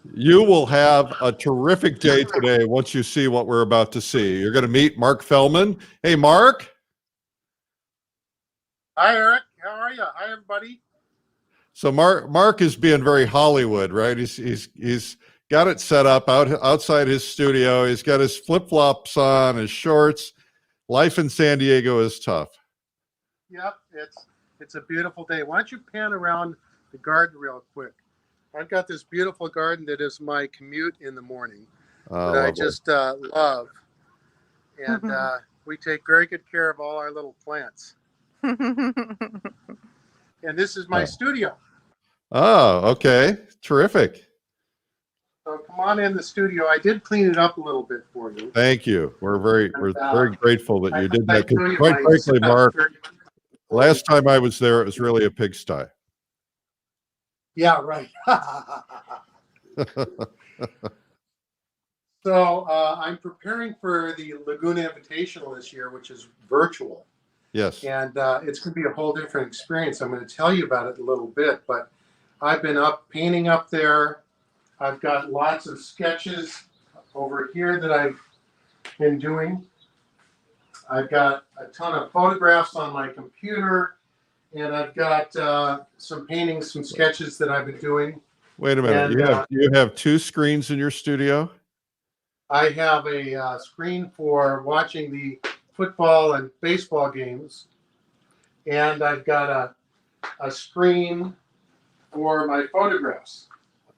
You will have a terrific day today once you see what we're about to see. You're going to meet Mark Fehlman. Hey, Mark. Hi, Eric. How are you? Hi, everybody. So Mark is being very Hollywood, right? He's got it set up outside his studio. He's got his flip-flops on, his shorts. Life in San Diego is tough. Yep, it's a beautiful day. Why don't you pan around the garden real quick? I've got this beautiful garden that is my commute in the morning that I just love, and we take very good care of all our little plants. And this is my studio. Oh, okay. Terrific. So come on in the studio. I did clean it up a little bit for you. Thank you. We're very grateful that you did that. Because quite frankly, Mark, last time I was there, it was really a pigsty. Yeah, right. So I'm preparing for the Laguna Invitational this year, which is virtual. Yes. And it's going to be a whole different experience. I'm going to tell you about it in a little bit, but I've been painting up there. I've got lots of sketches over here that I've been doing. I've got a ton of photographs on my computer, and I've got some paintings, some sketches that I've been doing. Wait a minute. And, you have two screens in your studio? I have a screen for watching the football and baseball games, and I've got a screen for my photographs.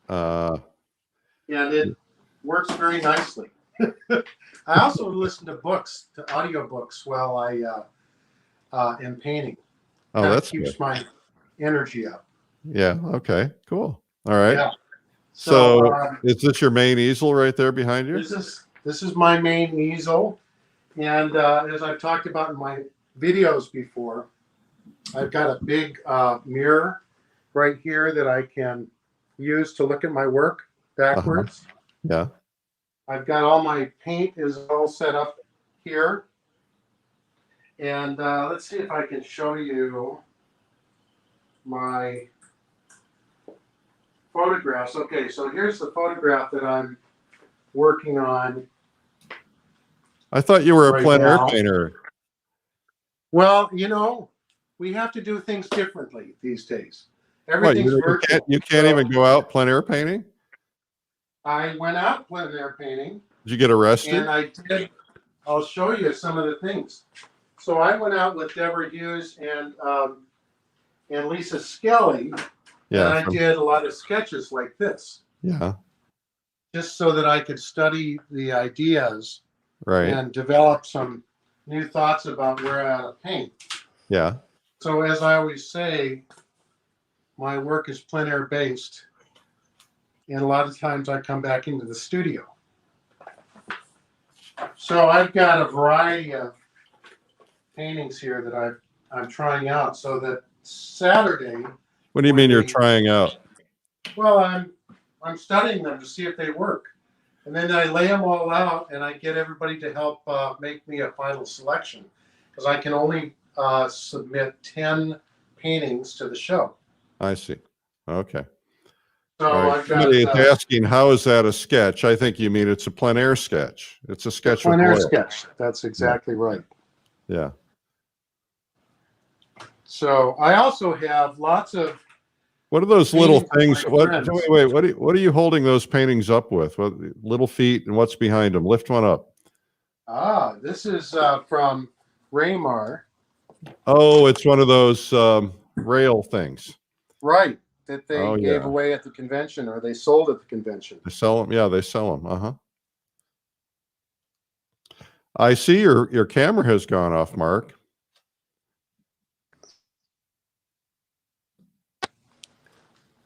And it works very nicely. I also listen to audiobooks while I am painting. Oh, that keeps my energy up. Yeah. Okay. Cool. All right. Yeah. So is this your main easel right there behind you? This is my main easel, and as I've talked about in my videos before, I've got a big mirror right here that I can use to look at my work backwards. Yeah. I've got all my paint is all set up here. And let's see if I can show you my photographs. Okay, so here's the photograph that I'm working on. I thought you were a plein air painter. Well, we have to do things differently these days. Everything's virtual. You can't even go out plein air painting? I went out plein air painting. Did you get arrested? And I did. I'll show you some of the things. So I went out with Deborah Hughes and Lisa Skelly. Yeah. And I did a lot of sketches like this. Yeah. Just so that I could study the ideas. Right. And develop some new thoughts about where I ought to paint. Yeah. So as I always say, my work is plein air based. And a lot of times I come back into the studio. So I've got a variety of paintings here that I'm trying out, so that Saturday. What do you mean you're trying out? Well, I'm studying them to see if they work, and then I lay them all out, and I get everybody to help make me a final selection, because I can only submit 10 paintings to the show. I see. Okay. So I've got. Somebody is asking, how is that a sketch? I think you mean it's a plein air sketch. It's a sketch. Plein air sketch. That's exactly right. Yeah. So I also have lots of. What are those little things? Wait. What are you holding those paintings up with? What little feet, and what's behind them? Lift one up. This is from Raymar. Oh, it's one of those rail things. Right. That they gave away at the convention, or they sold at the convention. They sell them. Yeah, they sell them. I see your camera has gone off, Mark.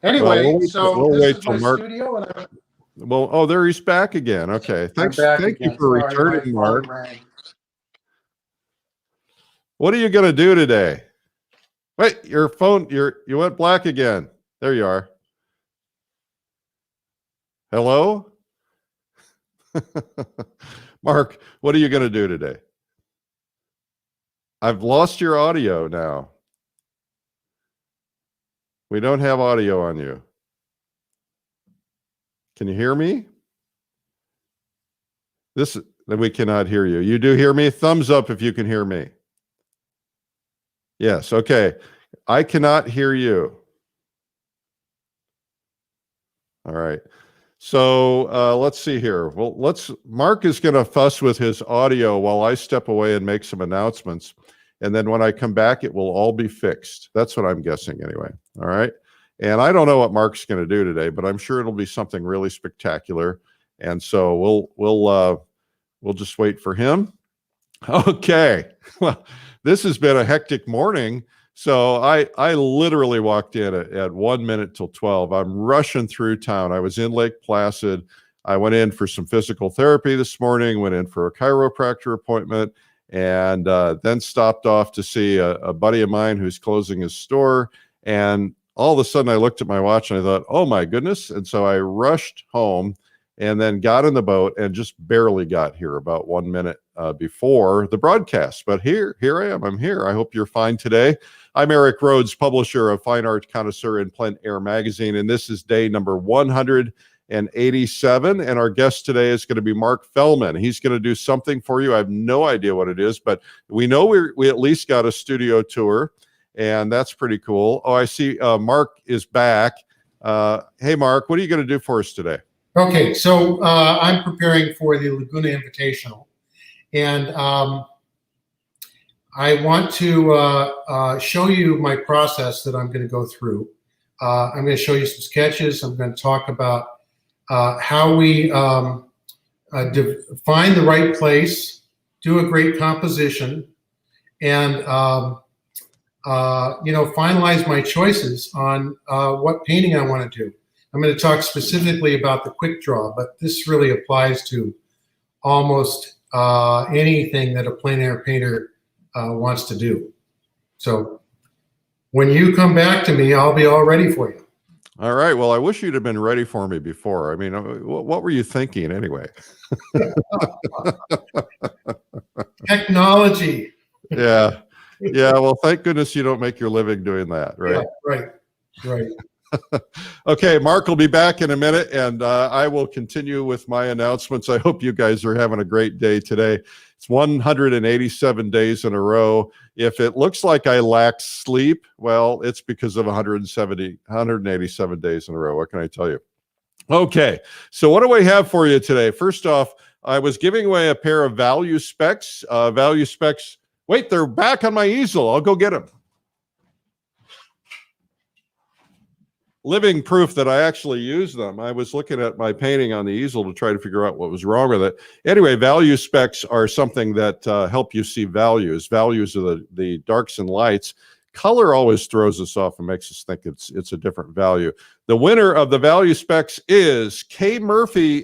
Anyway, we'll wait till Mark. Studio, and well, there he's back again. Okay, thank you for returning, Mark. What are you going to do today? Wait, your phone. You went black again. There you are. Hello? Mark, what are you going to do today? I've lost your audio now. We don't have audio on you. Can you hear me? We cannot hear you. You do hear me? Thumbs up if you can hear me. Yes, okay. I cannot hear you. All right. So let's see here. Well, Mark is going to fuss with his audio while I step away and make some announcements. And then when I come back, it will all be fixed. That's what I'm guessing anyway. All right. And I don't know what Mark's going to do today, but I'm sure it'll be something really spectacular. And so we'll just wait for him. Okay. Well, this has been a hectic morning. So I literally walked in at 1 minute till 12. I'm rushing through town. I was in Lake Placid. I went in for some physical therapy this morning, went in for a chiropractor appointment, and then stopped off to see a buddy of mine who's closing his store. And all of a sudden I looked at my watch and I thought, oh my goodness. And so I rushed home and then got in the boat and just barely got here about 1 minute before the broadcast. But here I am. I'm here. I hope you're fine today. I'm Eric Rhodes, publisher of Fine Art Connoisseur and Plein Air magazine, and this is day number 187. And our guest today is going to be Mark Fehlman. He's going to do something for you. I have no idea what it is, but we know we at least got a studio tour, and that's pretty cool. Oh, I see Mark is back. Hey, Mark, what are you going to do for us today? Okay, so I'm preparing for the Laguna Invitational, and I want to show you my process that I'm going to go through. I'm going to show you some sketches. I'm going to talk about how we find the right place, do a great composition, and finalize my choices on what painting I want to do. I'm going to talk specifically about the quick draw, but this really applies to almost anything that a plein air painter wants to do. So when you come back to me, I'll be all ready for you. All right. Well, I wish you'd have been ready for me before. I mean, what were you thinking anyway? Technology. Yeah. Yeah. Well, thank goodness you don't make your living doing that, right? Yeah, right. Okay, Mark will be back in a minute, and I will continue with my announcements. I hope you guys are having a great day today. It's 187 days in a row. If it looks like I lack sleep, well, it's because of 187 days in a row. What can I tell you? Okay, so what do we have for you today? First off, I was giving away a pair of value specs. Wait, they're back on my easel. I'll go get them. Living proof that I actually use them. I was looking at my painting on the easel to try to figure out what was wrong with it. Anyway, value specs are something that help you see values. Values are the darks and lights. Color always throws us off and makes us think it's a different value. The winner of the value specs is K. Murphy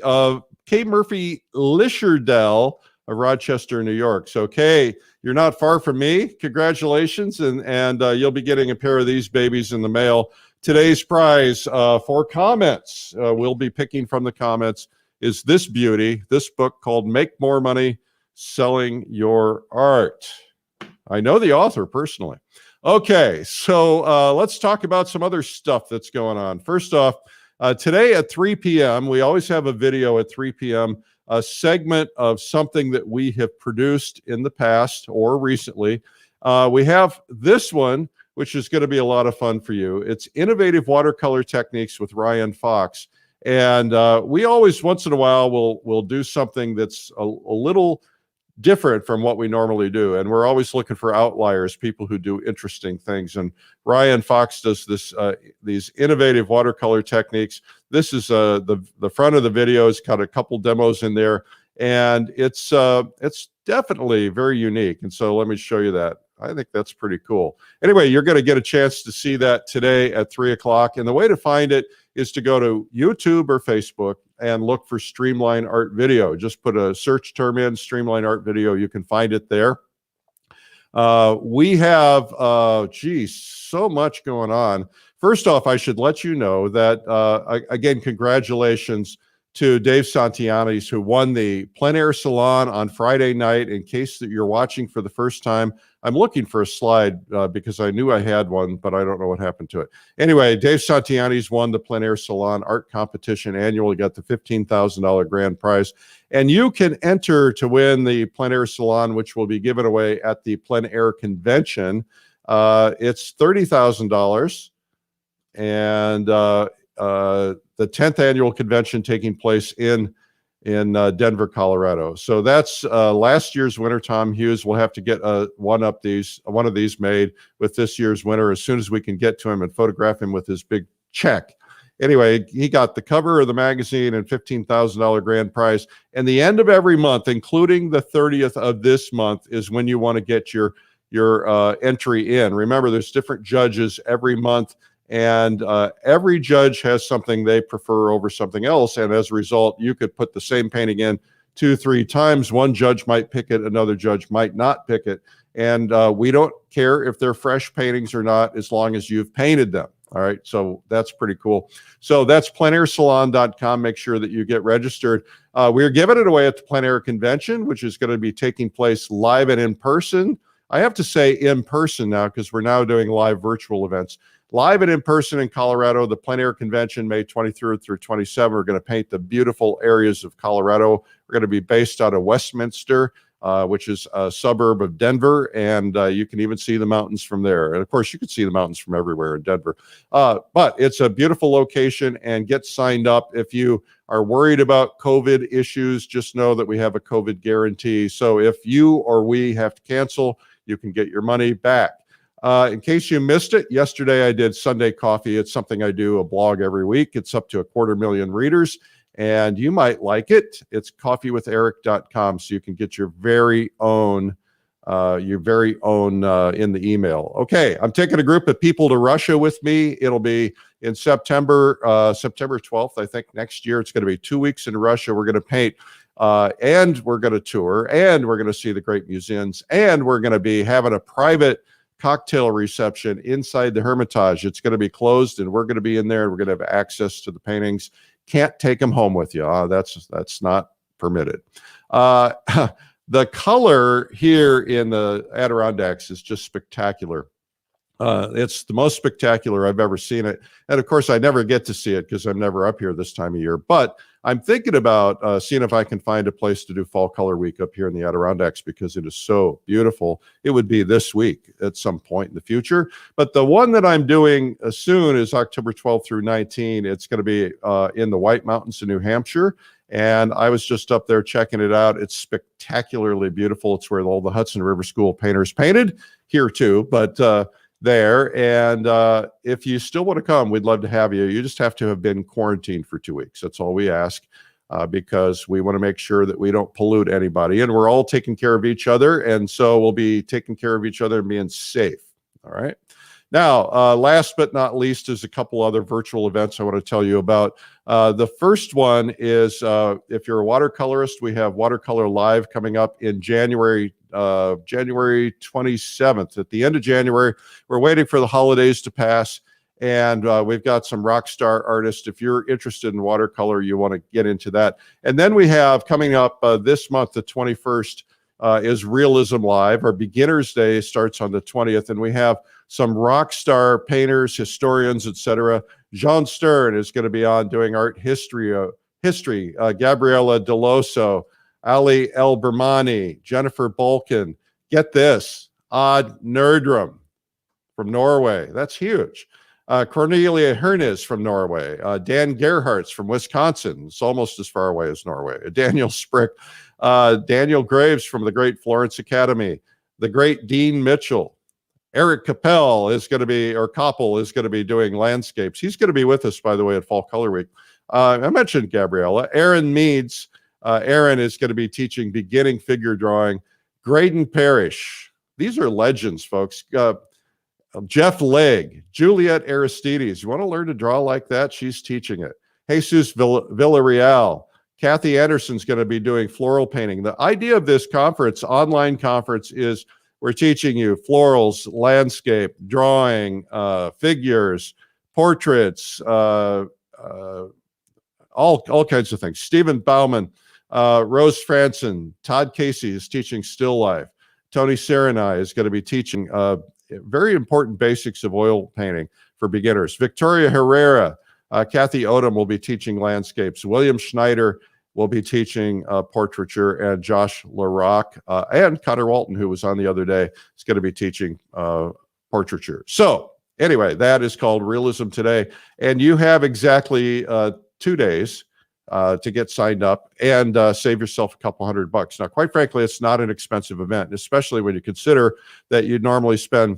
Lischerdell of Rochester, New York. So Kay, you're not far from me. Congratulations, and you'll be getting a pair of these babies in the mail. Today's prize for comments, we'll be picking from the comments, is this beauty, this book called Make More Money Selling Your Art. I know the author personally. Okay, so let's talk about some other stuff that's going on. First off, today at 3 p.m., we always have a video at 3 p.m., a segment of something that we have produced in the past or recently. We have this one, which is going to be a lot of fun for you. It's Innovative Watercolor Techniques with Ryan Fox. And we always, once in a while, we'll do something that's a little different from what we normally do. And we're always looking for outliers, people who do interesting things. And Ryan Fox does these innovative watercolor techniques. This is the front of the video. It's got a couple demos in there. And it's definitely very unique. And so let me show you that. I think that's pretty cool. Anyway, you're going to get a chance to see that today at 3 o'clock. And the way to find it is to go to YouTube or Facebook and look for Streamline Art Video. Just put a search term in, Streamline Art Video. You can find it there. We have, so much going on. First off, I should let you know that, again, congratulations to Dave Santianis, who won the Plein Air Salon on Friday night. In case that you're watching for the first time, I'm looking for a slide because I knew I had one, but I don't know what happened to it. Anyway, Dave Santianis won the Plein Air Salon art competition annually, got the $15,000 grand prize. And you can enter to win the Plein Air Salon, which will be given away at the Plein Air Convention. It's $30,000. And the 10th annual convention taking place in Denver, Colorado. So that's last year's winner, Tom Hughes. We'll have to get one of these made with this year's winner as soon as we can get to him and photograph him with his big check. Anyway, he got the cover of the magazine and $15,000 grand prize. And the end of every month, including the 30th of this month, is when you want to get your entry in. Remember, there's different judges every month. And every judge has something they prefer over something else. And as a result, you could put the same painting in 2-3 times. One judge might pick it, another judge might not pick it. And we don't care if they're fresh paintings or not, as long as you've painted them. All right, so that's pretty cool. So that's pleinairsalon.com. Make sure that you get registered. We're giving it away at the Plein Air Convention, which is going to be taking place live and in person. I have to say in person now because we're now doing live virtual events. Live and in person in Colorado, the Plein Air Convention, May 23rd through 27th. We're going to paint the beautiful areas of Colorado. We're going to be based out of Westminster, which is a suburb of Denver, and you can even see the mountains from there. And of course, you can see the mountains from everywhere in Denver. But it's a beautiful location, and get signed up. If you are worried about COVID issues, just know that we have a COVID guarantee. So if you or we have to cancel, you can get your money back. In case you missed it, yesterday I did Sunday Coffee. It's something I do, a blog every week. It's up to 250,000 readers, and you might like it. It's coffeewitheric.com, so you can get your very own in the email. Okay, I'm taking a group of people to Russia with me. It'll be in September 12th, I think, next year. It's going to be 2 weeks in Russia. We're going to paint, and we're going to tour, and we're going to see the great museums, and we're going to be having a private cocktail reception inside the Hermitage. It's going to be closed, and we're going to be in there. We're going to have access to the paintings. Can't take them home with you. That's not permitted. The color here in the Adirondacks is just spectacular. It's the most spectacular I've ever seen it. And of course, I never get to see it because I'm never up here this time of year. But I'm thinking about seeing if I can find a place to do Fall Color Week up here in the Adirondacks because it is so beautiful. It would be this week at some point in the future. But the one that I'm doing soon is October 12th through 19th. It's going to be in the White Mountains in New Hampshire. And I was just up there checking it out. It's spectacularly beautiful. It's where all the Hudson River School painters painted, here too, but there. And if you still want to come, we'd love to have you. You just have to have been quarantined for 2 weeks. That's all we ask, because we want to make sure that we don't pollute anybody. And we're all taking care of each other. And so we'll be taking care of each other and being safe. All right. Now, last but not least is a couple other virtual events I want to tell you about. The first one is, if you're a watercolorist, we have Watercolor Live coming up in January 27th. At the end of January, we're waiting for the holidays to pass, and we've got some rock star artists. If you're interested in watercolor, you want to get into that. And then we have coming up this month, the 21st, is Realism Live. Our Beginner's Day starts on the 20th, and we have some rock star painters, historians, etc. Jean Stern is going to be on doing art history. Gabriella Deloso, Ali El Bermani, Jennifer Balkan. Get this, Odd Nerdrum from Norway. That's huge. Cornelia Hernes from Norway. Dan Gerhartz from Wisconsin. It's almost as far away as Norway. Daniel Sprick. Daniel Graves from the great Florence Academy. The great Dean Mitchell. Eric Capel is going to be, or Koppel is going to be doing landscapes. He's going to be with us, by the way, at Fall Color Week. I mentioned Gabriella. Aaron Meads. Aaron is going to be teaching beginning figure drawing. Graydon Parrish. These are legends, folks. Jeff Legg. Juliet Aristides. You want to learn to draw like that? She's teaching it. Jesus Villarreal. Kathy Anderson's going to be doing floral painting. The idea of this conference, online conference, is we're teaching you florals, landscape, drawing, figures, portraits, all kinds of things. Stephen Bauman, Rose Franson, Todd Casey is teaching still life. Tony Serenai is going to be teaching very important basics of oil painting for beginners. Victoria Herrera, Kathy Odom will be teaching landscapes. William Schneider will be teaching portraiture, and Josh LaRock and Cutter Walton, who was on the other day, is going to be teaching portraiture. So anyway, that is called Realism Today. And you have exactly 2 days to get signed up and save yourself a couple $100. Now, quite frankly, it's not an expensive event, especially when you consider that you'd normally spend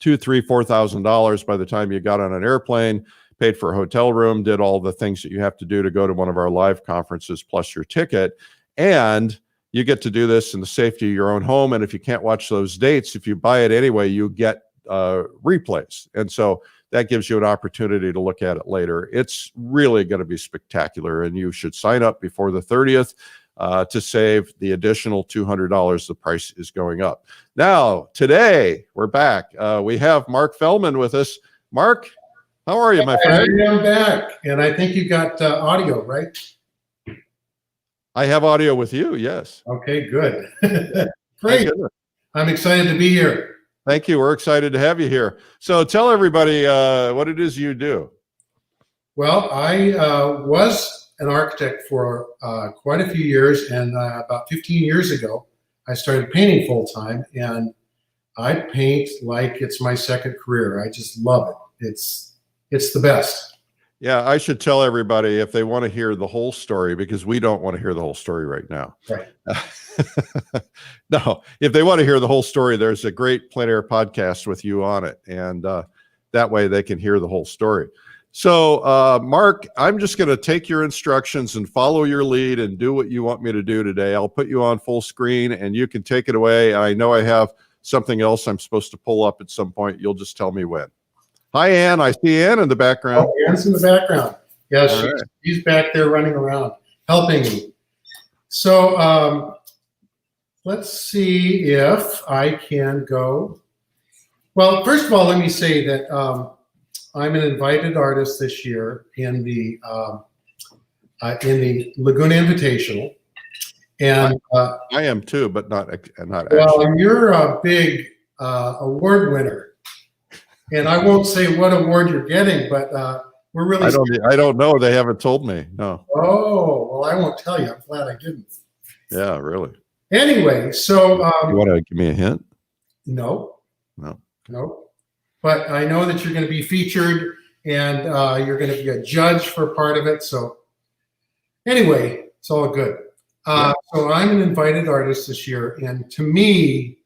$2,000, $3,000, $4,000 by the time you got on an airplane, paid for a hotel room, did all the things that you have to do to go to one of our live conferences, plus your ticket. And you get to do this in the safety of your own home. And if you can't watch those dates, if you buy it anyway, you get replays. And so that gives you an opportunity to look at it later. It's really going to be spectacular, and you should sign up before the 30th to save the additional $200. The price is going up. Now, today, we're back. We have Mark Fehlman with us. Mark, how are you, my friend? I am back, and I think you got audio, right? I have audio with you, yes. Okay, good. Great. I'm excited to be here. Thank you. We're excited to have you here. So tell everybody what it is you do. Well, I was an architect for quite a few years, and about 15 years ago, I started painting full time, and I paint like it's my second career. I just love it. It's the best. Yeah, I should tell everybody if they want to hear the whole story, because we don't want to hear the whole story right now. Right. No, if they want to hear the whole story, there's a great plein air podcast with you on it. And that way they can hear the whole story. So, Mark, I'm just going to take your instructions and follow your lead and do what you want me to do today. I'll put you on full screen and you can take it away. I know I have something else I'm supposed to pull up at some point. You'll just tell me when. Hi, Ann. I see Ann in the background. Oh, Ann's in the background. Yes, she's back there running around, helping me. So let's see if I can go. Well, first of all, let me say that I'm an invited artist this year in the Laguna Invitational, and I am too, but not well, actually. and you're a big award winner. And I won't say what award you're getting, but we're really. I don't know. They haven't told me. No. Oh, well, I won't tell you. I'm glad I didn't. Yeah, really. Anyway, so you want to give me a hint? No. No. But I know that you're going to be featured, and you're going to be a judge for part of it. So anyway, it's all good. So I'm an invited artist this year, and to me,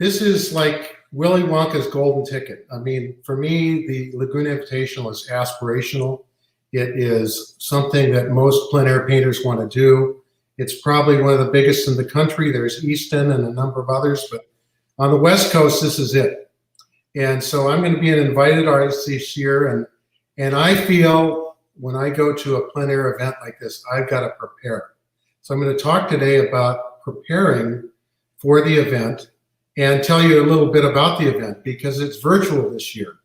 this is like Willy Wonka's golden ticket. I mean, for me, the Laguna Invitational is aspirational. It is something that most plein air painters want to do. It's probably one of the biggest in the country. There's Easton and a number of others, but on the West Coast, this is it. And so I'm going to be an invited artist this year, and I feel when I go to a plein air event like this, I've got to prepare. So I'm going to talk today about preparing for the event and tell you a little bit about the event because it's virtual this year.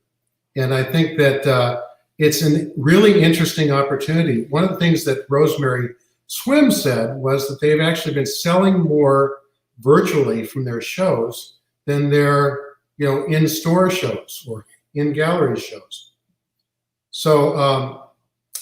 And I think that it's a really interesting opportunity. One of the things that Rosemary Swim said was that they've actually been selling more virtually from their shows than their in-store shows or in-gallery shows. So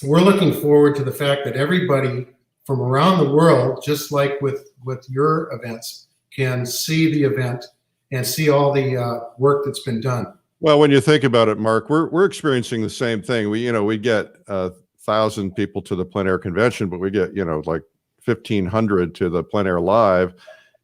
we're looking forward to the fact that everybody from around the world, just like with your events, can see the event and see all the work that's been done. Well, when you think about it, Mark, we're experiencing the same thing. We get 1,000 people to the plein air convention, but we get like 1,500 to the plein air live,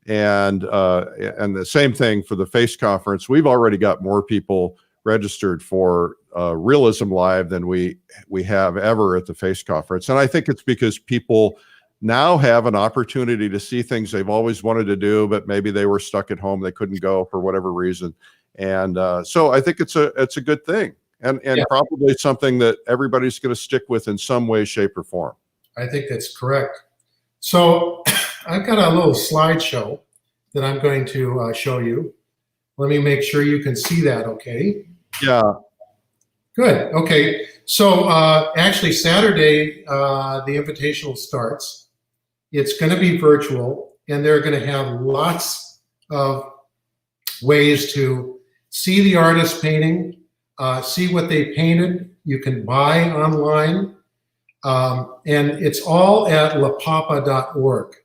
and the same thing for the Face conference. We've already got more people registered for Realism Live than we have ever at the Face conference, and I think it's because people now have an opportunity to see things they've always wanted to do, but maybe they were stuck at home, they couldn't go for whatever reason. And so I think it's a good thing, and probably something that everybody's going to stick with in some way, shape, or form. I think that's correct. So I've got a little slideshow that I'm going to show you. Let me make sure you can see that, okay? Yeah. Good. Okay. So actually, Saturday, the invitational starts. It's going to be virtual, and they're going to have lots of ways to see the artist painting, see what they painted. You can buy online, and it's all at lapapa.org.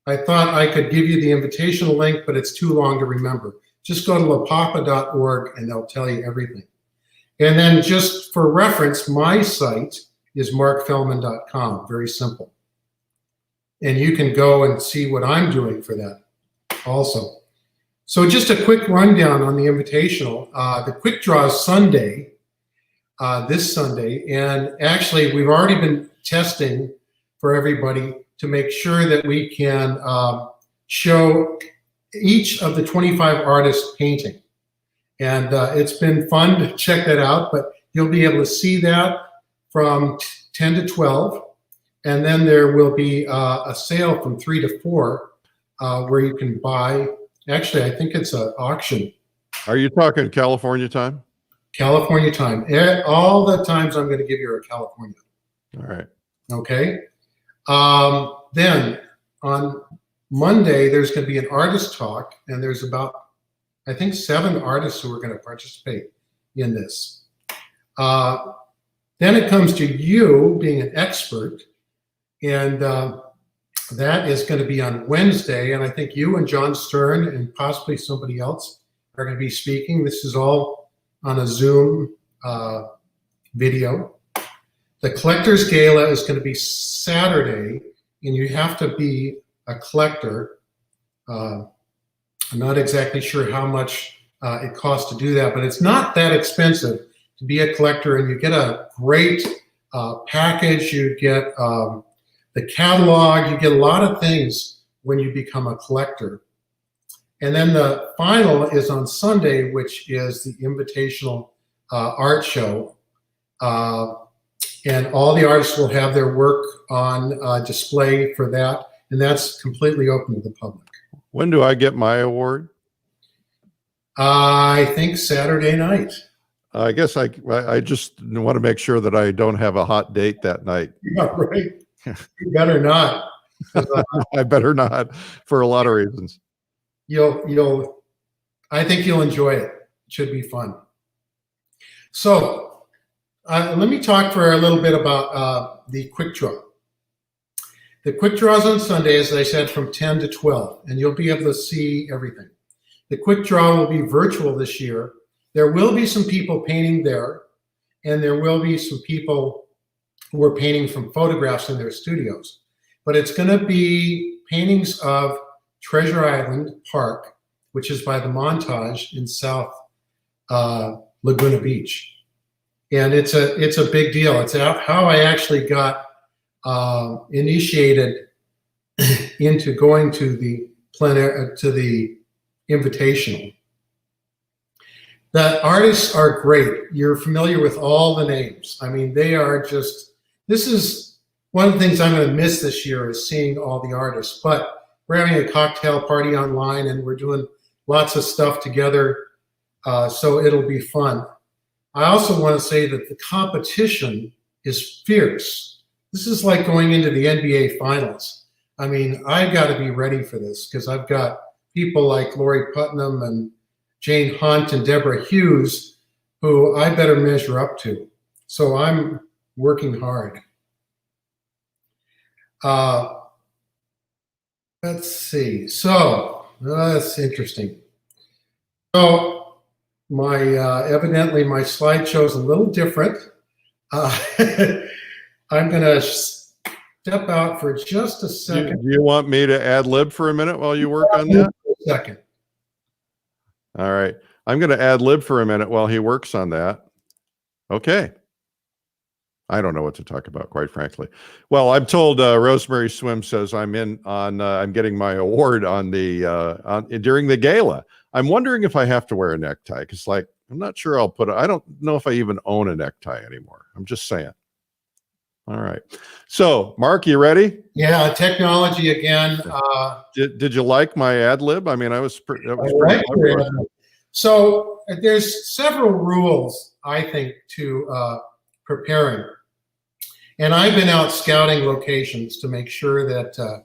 I thought I could give you the invitational link, but it's too long to remember. Just go to lapapa.org, and they'll tell you everything. And then just for reference, my site is markfehlman.com, very simple. And you can go and see what I'm doing for that also. So just a quick rundown on the invitational. The quick draw is Sunday, this Sunday. And actually, we've already been testing for everybody to make sure that we can show each of the 25 artists painting. And it's been fun to check that out, but you'll be able to see that from 10 to 12. And then there will be a sale from 3 to 4 where you can buy. Actually, I think it's an auction. Are you talking California time? California time. All the times I'm going to give you are California. All right. Okay. Then on Monday, there's going to be an artist talk, and there's about, I think, 7 artists who are going to participate in this. Then it comes to you being an expert, and that is going to be on Wednesday. And I think you and John Stern and possibly somebody else are going to be speaking. This is all on a Zoom video. The Collectors Gala is going to be Saturday, and you have to be a collector. I'm not exactly sure how much it costs to do that, but it's not that expensive to be a collector, and you get a great package. You get the catalog. You get a lot of things when you become a collector. And then the final is on Sunday, which is the invitational art show. And all the artists will have their work on display for that, and that's completely open to the public. When do I get my award? I think Saturday night. I guess I just want to make sure that I don't have a hot date that night. Yeah, right. You better not. I better not, for a lot of reasons. I think you'll enjoy it. It should be fun. So let me talk for a little bit about the quick draw. The quick draw is on Sunday, as I said, from 10 to 12, and you'll be able to see everything. The quick draw will be virtual this year. There will be some people painting there, and there will be some people who are painting from photographs in their studios. But it's going to be paintings of Treasure Island Park, which is by the Montage in South Laguna Beach. And it's a big deal. It's how I actually got initiated into going to the invitational. The artists are great. You're familiar with all the names. I mean, they are just, this is one of the things I'm going to miss this year is seeing all the artists. But we're having a cocktail party online, and we're doing lots of stuff together. So it'll be fun. I also want to say that the competition is fierce. This is like going into the NBA Finals. I mean, I've got to be ready for this because I've got people like Lori Putnam and Jane Hunt and Deborah Hughes who I better measure up to. So I'm working hard. Let's see. So that's interesting. So evidently my slideshow is a little different. I'm going to step out for just a second. Do you want me to ad lib for a minute while you work on that? A second. All right. I'm going to ad lib for a minute while he works on that. Okay. I don't know what to talk about, quite frankly. Well, I'm told Rosemary Swim says I'm getting my award on during the gala. I'm wondering if I have to wear a necktie because, like, I'm not sure I don't know if I even own a necktie anymore. I'm just saying. All right. So, Mark, you ready? Yeah, technology again. Did you like my ad lib? I mean, that was pretty So there's several rules, I think, to preparing. And I've been out scouting locations to make sure that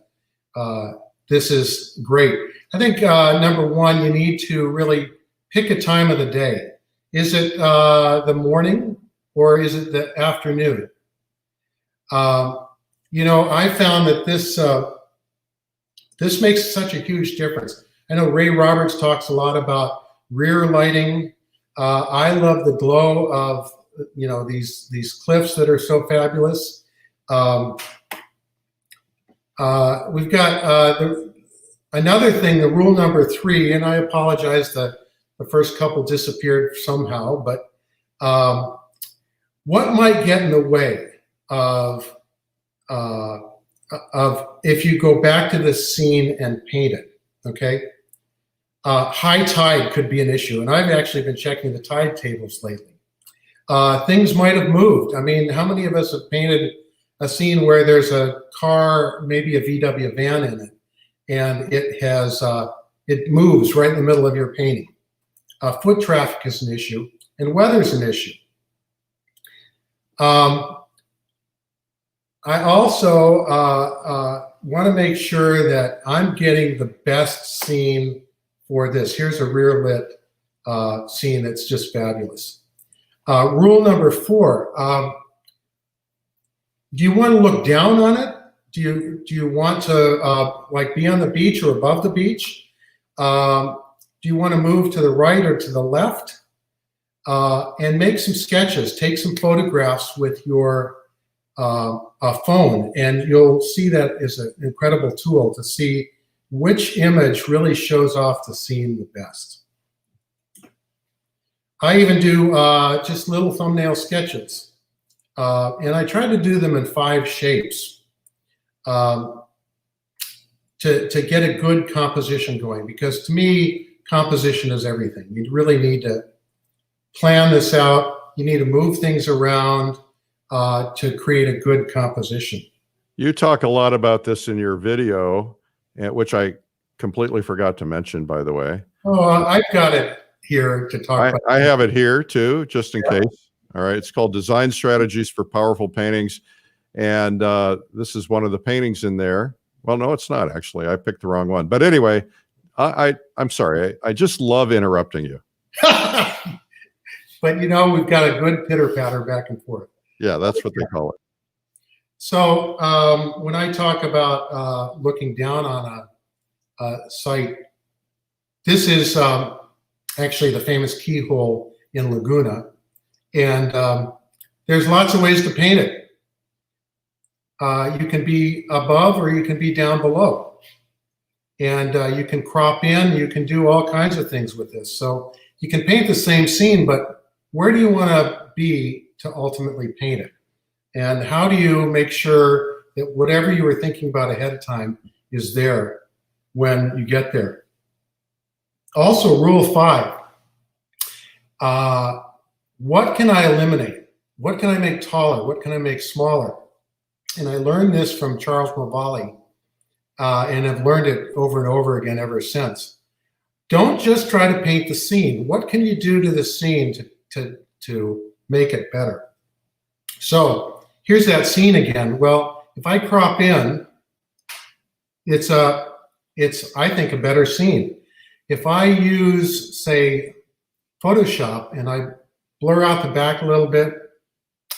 this is great. I think number one, you need to really pick a time of the day. Is it the morning or is it the afternoon? You know, I found that this makes such a huge difference. I know Ray Roberts talks a lot about rear lighting. I love the glow of, you know, these cliffs that are so fabulous. We've got another thing, the rule number 3, and I apologize that the first couple disappeared somehow, but what might get in the way of if you go back to the scene and paint it, okay? High tide could be an issue, and I've actually been checking the tide tables lately. Things might have moved. I mean, how many of us have painted a scene where there's a car, maybe a VW van in it, and it moves right in the middle of your painting? Foot traffic is an issue, and weather's an issue. I also want to make sure that I'm getting the best scene for this. Here's a rear lit scene that's just fabulous. Rule number 4, do you want to look down on it? Do you want to like be on the beach or above the beach? Do you want to move to the right or to the left? And make some sketches, take some photographs with your phone, and you'll see that is an incredible tool to see which image really shows off the scene the best. I even do just little thumbnail sketches, and I try to do them in 5 shapes to get a good composition going, because to me, composition is everything. You really need to plan this out. You need to move things around to create a good composition. You talk a lot about this in your video, which I completely forgot to mention, by the way. Oh, I've got it here to talk about. I have it here too, just in case. All right. It's called Design Strategies for Powerful Paintings. And this is one of the paintings in there. Well, no, it's not actually. I picked the wrong one. But anyway, I'm sorry. I just love interrupting you. But, you know, we've got a good pitter-patter back and forth. Yeah, that's what they call it. So when I talk about looking down on a site, this is actually the famous keyhole in Laguna. And there's lots of ways to paint it. You can be above or you can be down below. And you can crop in, you can do all kinds of things with this. So you can paint the same scene, but where do you want to be to ultimately paint it? And how do you make sure that whatever you were thinking about ahead of time is there when you get there? Also, rule 5, what can I eliminate? What can I make taller? What can I make smaller? And I learned this from Charles Mavalli, and I've learned it over and over again ever since. Don't just try to paint the scene. What can you do to the scene to make it better? So here's that scene again. Well, if I crop in, it's I think a better scene. If I use, say, Photoshop and I blur out the back a little bit,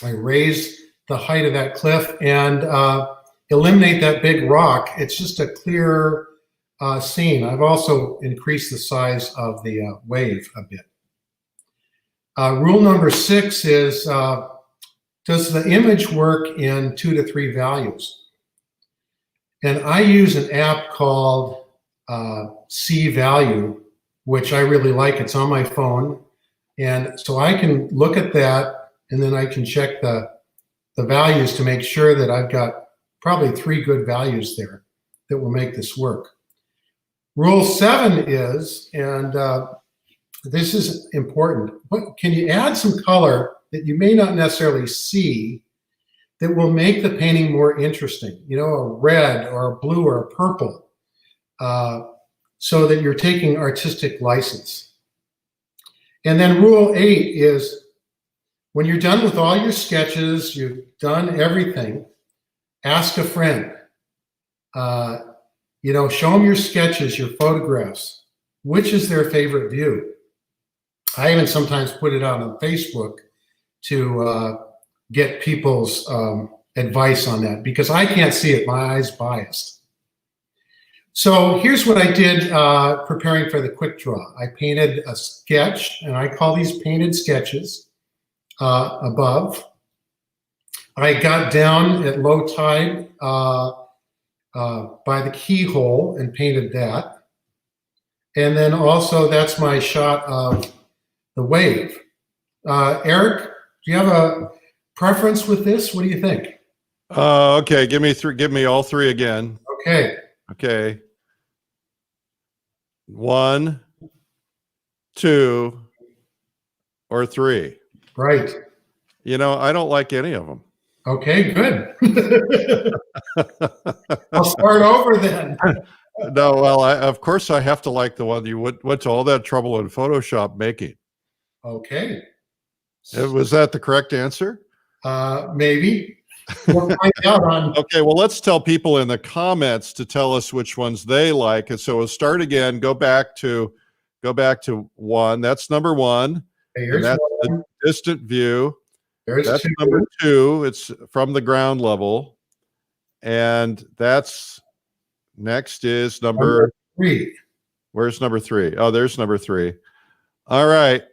I raise the height of that cliff and eliminate that big rock, it's just a clear scene. I've also increased the size of the wave a bit. Rule number 6 is, does the image work in 2 to 3 values? And I use an app called C Value, which I really like. It's on my phone. And so I can look at that, and then I can check the values to make sure that I've got probably 3 good values there that will make this work. Rule 7 is, and this is important, but can you add some color that you may not necessarily see that will make the painting more interesting? You know, a red or a blue or a purple, so that you're taking artistic license. And then rule 8 is When you're done with all your sketches, you've done everything, ask a friend. Show them your sketches, your photographs. Which is their favorite view? I even sometimes put it out on Facebook to get people's advice on that, because I can't see it. My eye's biased. So here's what I did preparing for the quick draw. I painted a sketch, and I call these painted sketches above. I got down at low tide by the keyhole and painted that. And then also that's my shot of the wave. Eric, do you have a preference with this? What do you think? Okay, give me all three again. Okay. Okay. 1, 2, or 3. Right. I don't like any of them. Okay, good. I'll start over then. No, well, of course I have to like the one you went to all that trouble in Photoshop making. Okay. Was that the correct answer? Maybe. We'll find out on. Okay, well, let's tell people in the comments to tell us which ones they like. And so we'll start again. Go back to 1. That's number 1. Okay, And here's that's one. the distant view. There's That's 2. number 2. It's from the ground level. And that's next is number 3. Where's number 3? Oh, there's number 3. All right.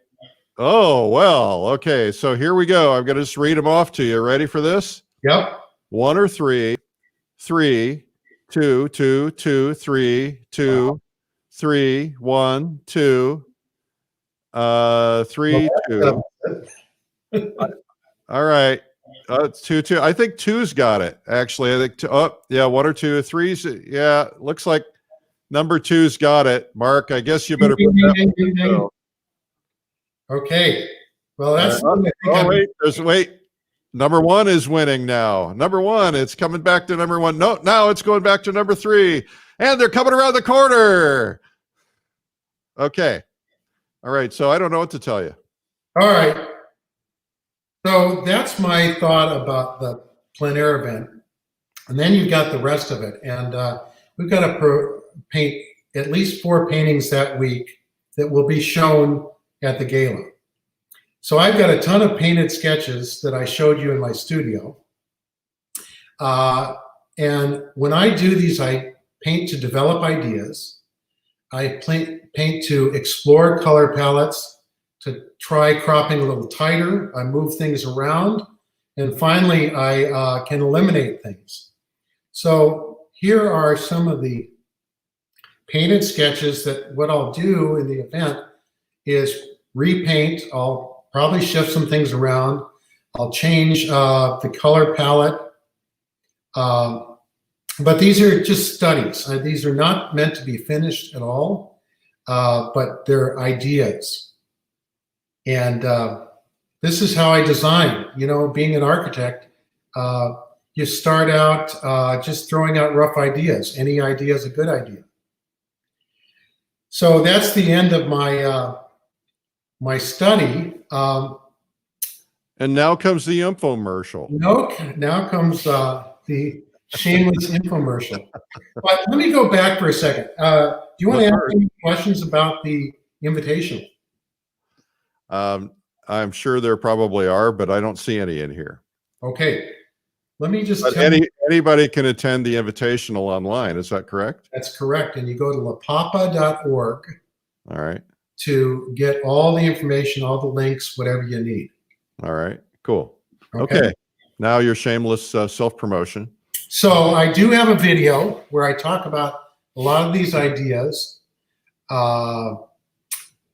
Oh, well, okay. So here we go. I'm going to just read them off to you. Ready for this? Yep. 1 or 3, 3, 2, 2, 2, 3, 2, 3, 1, 2, 3, 2. All right. It's 2, 2. I think 2's got it. Actually, I think 2. Oh, yeah, 1 or 2, 3's. Yeah, looks like number 2's got it. Mark, I guess you better put that one down. Okay. Well, that's. Wait. Number 1 is winning now. Number 1, it's coming back to number 1. No, now it's going back to number 3. And they're coming around the corner. Okay. All right. So I don't know what to tell you. All right. So that's my thought about the plein air event. And then you've got the rest of it. And we've got to paint at least 4 paintings that week that will be shown at the gala. So I've got a ton of painted sketches that I showed you in my studio. And when I do these, I paint to develop ideas. I paint to explore color palettes, to try cropping a little tighter. I move things around. And finally, I can eliminate things. So here are some of the painted sketches that what I'll do in the event is repaint. I'll probably shift some things around. I'll change the color palette. But these are just studies. These are not meant to be finished at all, but they're ideas. And this is how I design. Being an architect, you start out just throwing out rough ideas. Any idea is a good idea. So that's the end of my my study. And now comes the infomercial. Now comes the shameless infomercial. But let me go back for a second. Do you want to ask any questions about the invitation? I'm sure there probably are, but I don't see any in here. Okay. Let me just tell you. Anybody can attend the invitational online. Is that correct? That's correct. And you go to lapapa.org. All right. To get all the information, all the links, whatever you need. All right. Cool. Okay. Now your shameless self-promotion. So I do have a video where I talk about a lot of these ideas.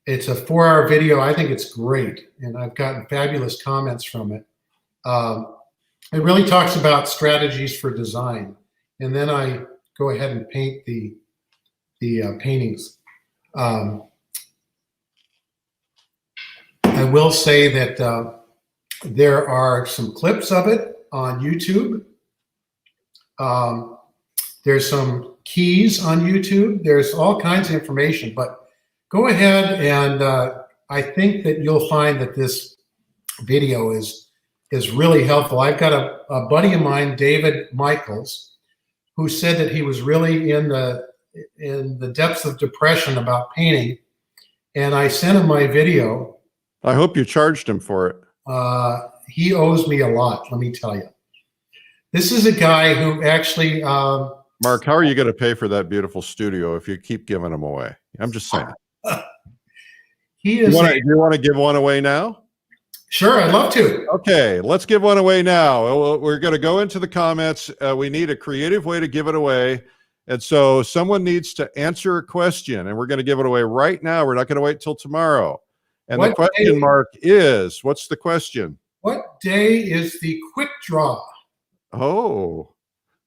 It's a 4-hour video. I think it's great. And I've gotten fabulous comments from it. It really talks about strategies for design. And then I go ahead and paint the paintings. I will say that there are some clips of it on YouTube. There's some keys on YouTube. There's all kinds of information, but go ahead and I think that you'll find that this video is really helpful. I've got a buddy of mine, David Michaels, who said that he was really in the depths of depression about painting, and I sent him my video. I hope you charged him for it. He owes me a lot, let me tell you. This is a guy who actually Mark, how are you going to pay for that beautiful studio if you keep giving them away? I'm just saying. He is. Do you want to give one away now? Sure, I'd love to. Okay, let's give one away now. We're going to go into the comments. We need a creative way to give it away. And so someone needs to answer a question, and we're going to give it away right now. We're not going to wait till tomorrow. And the question, Mark, is, what's the question? What day is the quick draw? Oh,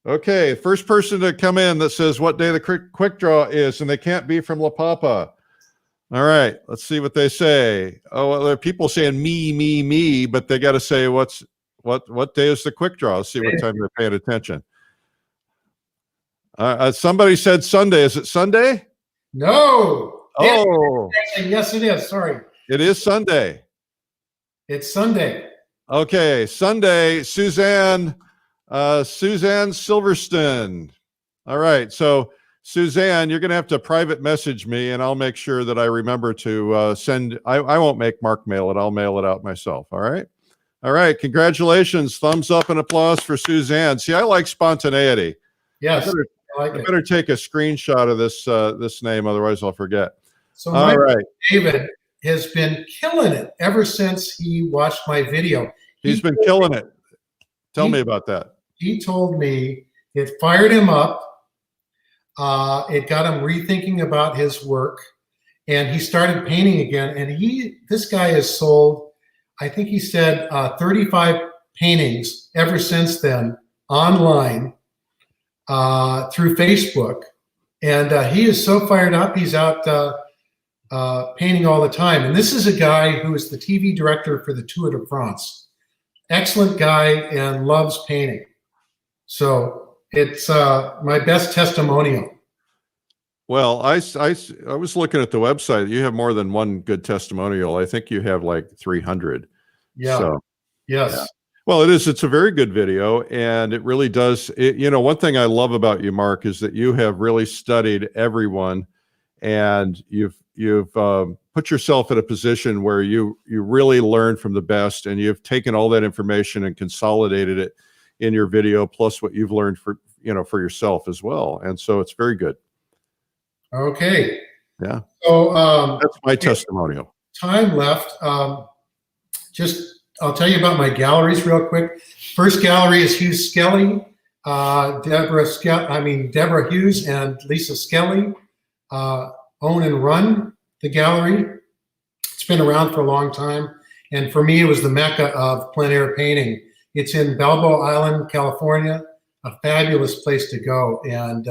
okay. First person to come in that says what day the quick draw is, and they can't be from La Papa. All right, let's see what they say. Oh, well, there are people saying me, but they got to say what day is the quick draw. Let's see what time they're paying attention. Somebody said Sunday. Is it Sunday? No. Oh, yes, it is. Sorry. It is Sunday. It's Sunday. Okay, Sunday. Suzanne Silverston. All right, so Suzanne, you're going to have to private message me, and I'll make sure that I remember to send. I won't make Mark mail it. I'll mail it out myself. All right. All right. Congratulations. Thumbs up and applause for Suzanne. See, I like spontaneity. Yes. I better take a screenshot of this name, otherwise I'll forget. So all right. David has been killing it ever since he watched my video. He's been killing it. Tell me about that. He told me it fired him up. It got him rethinking about his work, and he started painting again. And this guy has sold, I think he said 35 paintings ever since then online through Facebook. And he is so fired up. He's out painting all the time. And this is a guy who is the TV director for the Tour de France. Excellent guy and loves painting. So it's my best testimonial. Well, I was looking at the website. You have more than one good testimonial. I think you have like 300. Yeah. So, yes. Yeah. Well, it is. It's a very good video, and it really does. One thing I love about you, Mark, is that you have really studied everyone, and you've put yourself in a position where you really learn from the best, and you've taken all that information and consolidated it in your video, plus what you've learned for yourself as well. And so it's very good. Okay. Yeah. So that's my testimonial. Time left. I'll tell you about my galleries real quick. First gallery is Hugh Skelly, Deborah Hughes and Lisa Skelly own and run the gallery. It's been around for a long time, and for me, it was the mecca of plein air painting. It's in Balboa Island, California, a fabulous place to go, and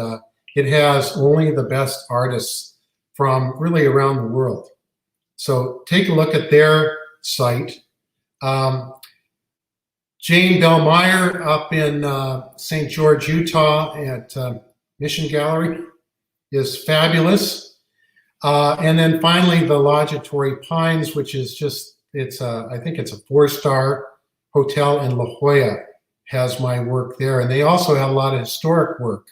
it has only the best artists from really around the world. So take a look at their site. Jane Bellmeyer up in St. George, Utah at Mission Gallery is fabulous. And then finally, the Lodgetory Pines, which is I think it's a 4-star hotel in La Jolla, has my work there. And they also have a lot of historic work.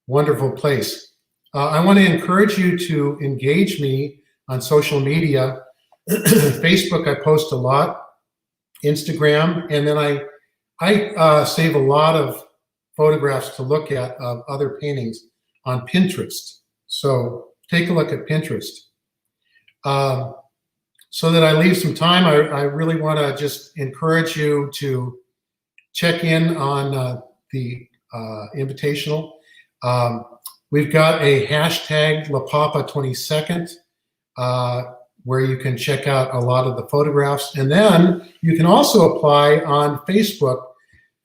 Wonderful place. I want to encourage you to engage me on social media. Facebook, I post a lot. Instagram, and then I save a lot of photographs to look at of other paintings on Pinterest. So take a look at Pinterest. So that I leave some time, I really want to just encourage you to check in on the Invitational. We've got a hashtag LaPapa22nd, where you can check out a lot of the photographs. And then you can also apply on Facebook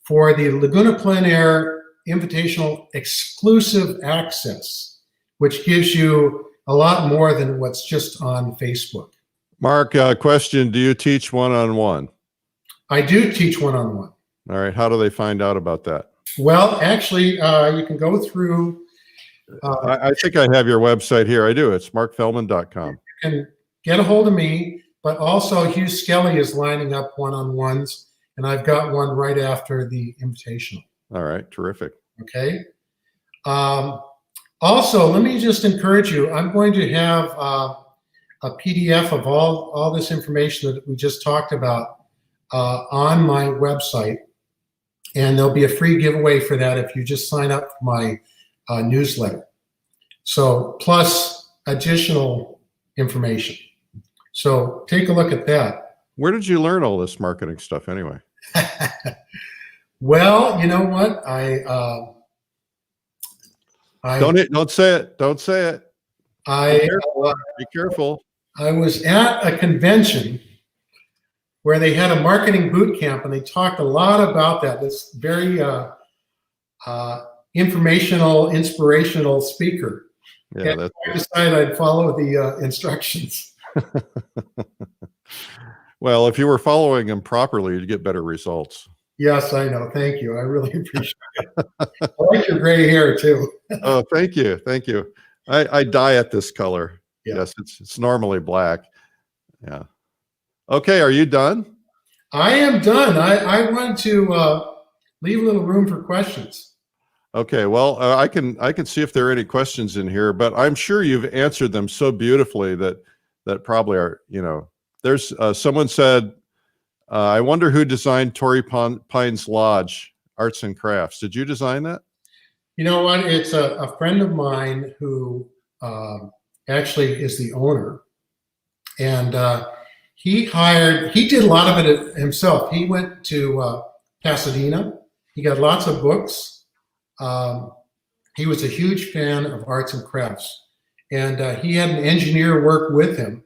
for the Laguna Plein Air Invitational exclusive access, which gives you a lot more than what's just on Facebook. Mark, question, do you teach one-on-one? I do teach one-on-one. All right, how do they find out about that? Well, actually, you can go through. I think I have your website here. I do. It's markfehlman.com. You can get a hold of me but also Hugh Skelly is lining up one-on-ones, and I've got one right after the invitational. All right, terrific. Okay. Also, let me just encourage you. I'm going to have a PDF of all this information that we just talked about on my website, and there'll be a free giveaway for that if you just sign up for my newsletter. So, plus additional information. So, take a look at that. Where did you learn all this marketing stuff anyway? Well, you know what? Don't say it. Don't say it. Be careful. I was at a convention where they had a marketing boot camp, and they talked a lot about that. This very informational, inspirational speaker. Yeah, and I decided I'd follow the instructions. Well, if you were following them properly, you'd get better results. Yes, I know. Thank you. I really appreciate it. I like your gray hair too. Oh, thank you. Thank you. I dye it this color. Yeah. Yes, it's normally black. Yeah. Okay, are you done? I am done. I want to leave a little room for questions. Okay, well, I can see if there are any questions in here, but I'm sure you've answered them so beautifully that probably are, there's someone said, I wonder who designed Torrey Pines Lodge Arts and Crafts. Did you design that? You know what? It's a friend of mine who actually is the owner, and he did a lot of it himself. He went to Pasadena. He got lots of books. He was a huge fan of arts and crafts, and he had an engineer work with him.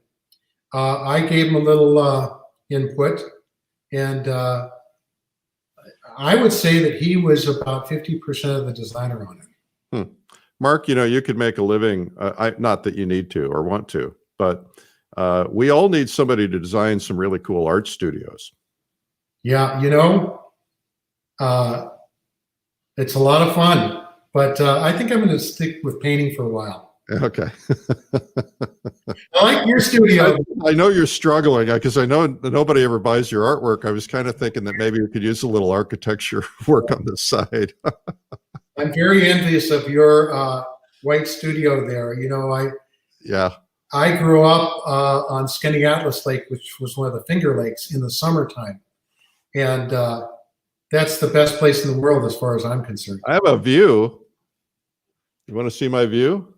I gave him a little input, and I would say that he was about 50% of the designer on it. Mark, you could make a living, not that you need to or want to, but we all need somebody to design some really cool art studios. Yeah, it's a lot of fun, but I think I'm going to stick with painting for a while. Okay. I like your studio. I know you're struggling because I know nobody ever buys your artwork. I was kind of thinking that maybe you could use a little architecture work on the side. I'm very envious of your white studio there. I grew up on Skaneateles Lake, which was one of the Finger Lakes, in the summertime, and that's the best place in the world as far as I'm concerned. I have a view. You want to see my view?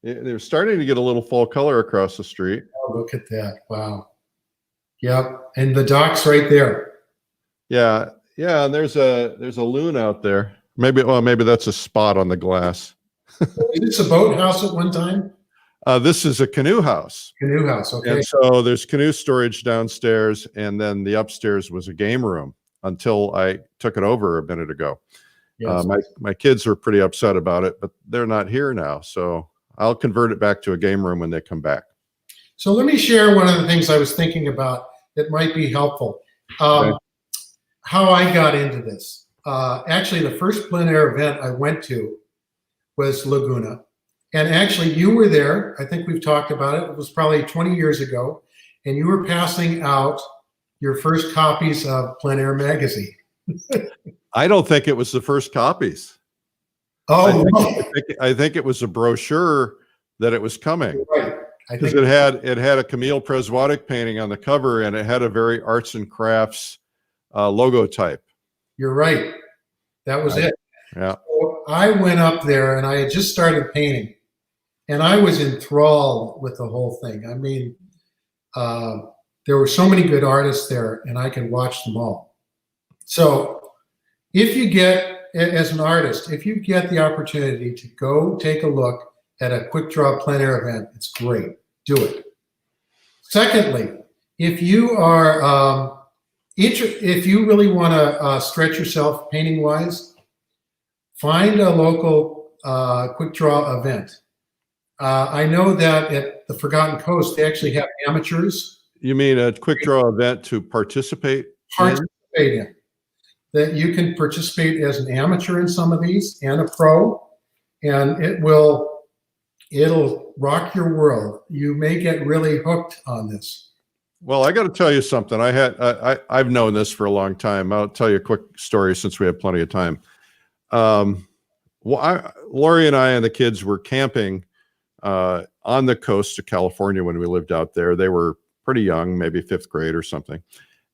They're starting to get a little fall color across the street. Oh, look at that! Wow. Yep, and the dock's right there. Yeah, and there's a loon out there. Maybe that's a spot on the glass. Is this a boathouse at one time? This is a canoe house. Canoe house, okay. And so there's canoe storage downstairs, and then the upstairs was a game room until I took it over a minute ago. Yes. My kids are pretty upset about it, but they're not here now, so I'll convert it back to a game room when they come back. So let me share one of the things I was thinking about that might be helpful. Okay. How I got into this. Actually, the first plein air event I went to was Laguna. And actually, you were there. I think we've talked about it. It was probably 20 years ago. And you were passing out your first copies of Plein Air magazine. I don't think it was the first copies. Oh, I think it was a brochure that it was coming. Right. Because it had a Camille Preswatic painting on the cover, and it had a very arts and crafts logo type. You're right. That was it. Yeah. So I went up there, and I had just started painting, and I was enthralled with the whole thing. I mean, there were so many good artists there, and I could watch them all. So if you get, as an artist, if you get the opportunity to go take a look at a quick draw plein air event, it's great. Do it. Secondly, if you are if you really want to stretch yourself painting wise, find a local quick draw event. I know that at the Forgotten Coast, they actually have amateurs. You mean a quick draw event to participate in? That you can participate as an amateur in some of these and a pro, and it'll rock your world. You may get really hooked on this. Well, I got to tell you something. I've known this for a long time. I'll tell you a quick story since we have plenty of time. Lori and I and the kids were camping on the coast of California when we lived out there. They were pretty young, maybe fifth grade or something.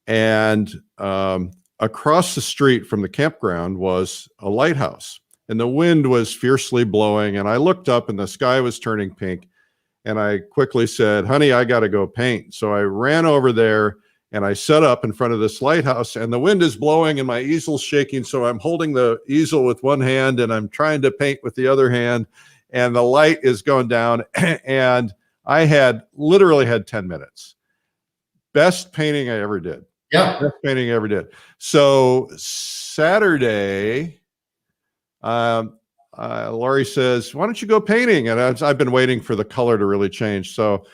And across the street from the campground was a lighthouse, and the wind was fiercely blowing. And I looked up, and the sky was turning pink. And I quickly said, honey, I got to go paint. So I ran over there and I set up in front of this lighthouse, and the wind is blowing and my easel's shaking. So I'm holding the easel with one hand and I'm trying to paint with the other hand, and the light is going down. And I literally had 10 minutes. Best painting I ever did. Yeah. Best painting I ever did. So Saturday, Laurie says, why don't you go painting? And I've been waiting for the color to really change. So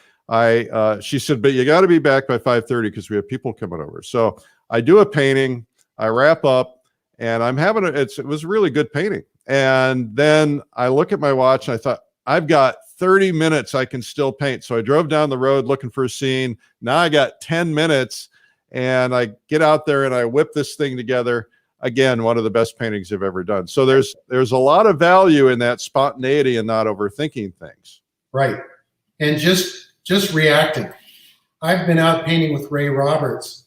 she said, but you got to be back by 5:30 because we have people coming over. So I do a painting, I wrap up, and I'm having it was a really good painting. And then I look at my watch and I thought, I've got 30 minutes I can still paint. So I drove down the road looking for a scene. Now I got 10 minutes, and I get out there and I whip this thing together. Again, one of the best paintings I've ever done. So there's a lot of value in that spontaneity and not overthinking things. Right. And just reacting. I've been out painting with Ray Roberts,